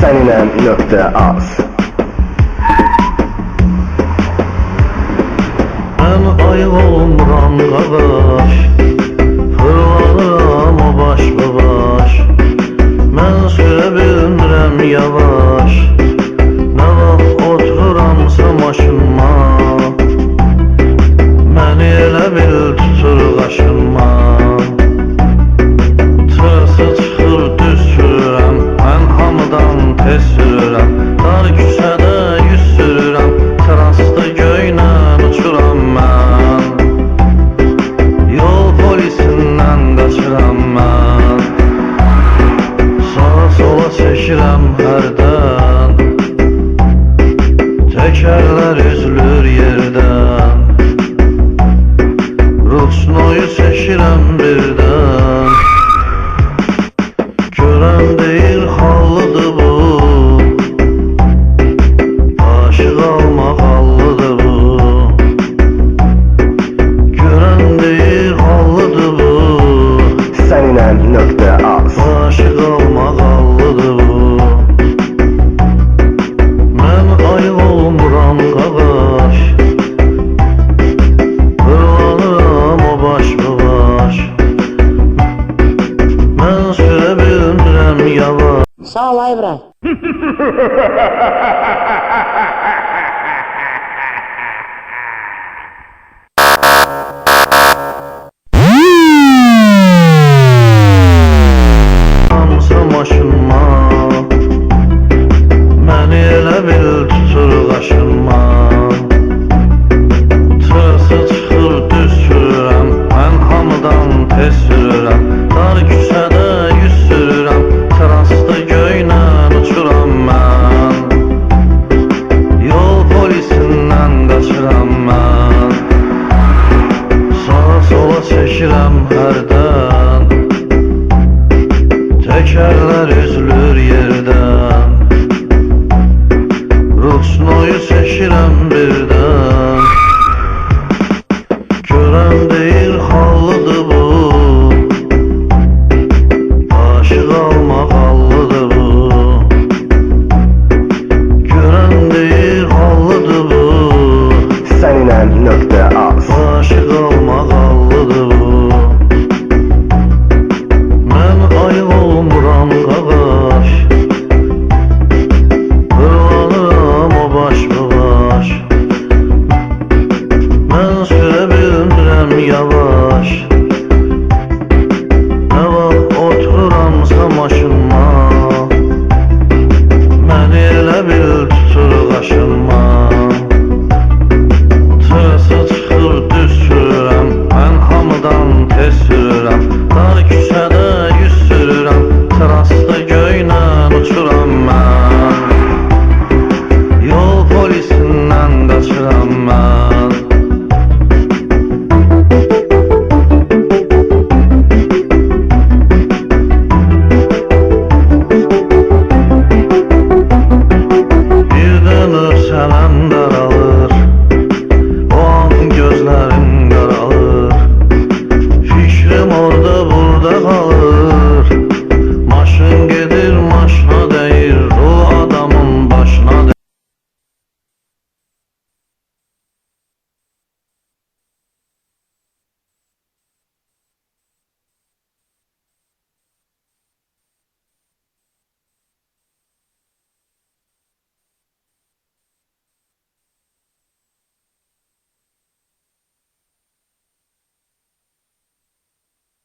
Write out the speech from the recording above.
Səninəm.az. Mən ayıq olmuram qaqaş, fırlanıram o baş-baş. Mən sürə bilmirəm yavaş, nə vaxt otururamsa maşınma. Məni elə bil tutur qaşınma. Tırsı çıxır düz sürürəm, mən hamıdan tez sürürəm. Dar küçədə yüz sürürəm, terasda göylə uçuram mən. Yol polisindən qaçıram mən. Sağa sola çəkirəm hərdən, təkərlər üzülür yerdən. Ruçnoyu çəkirəm birdən, görən deyir hallıdır bu. Aşıq almaq hallıdır bu. Görən deyir hallıdır bu. Səninəm.az. Aşıq almaq hallıdır bu. Mən ayıq olmuram qaqaş, fırlanıram o baş-baş. Mən sürə bilmirəm yavaş. Sağ ol İbrahim. Hamsa maşınma, məni elə bil tutur qaşınma. Tırsı çıxır düz sürürəm, mən hamıdan tez sürürəm. Dar küçədə yüz sürürəm, terasda göylə uçuram mən. Yol polisindən qaçıram mən. Sağa sola çəkirəm hərdən, təkərlər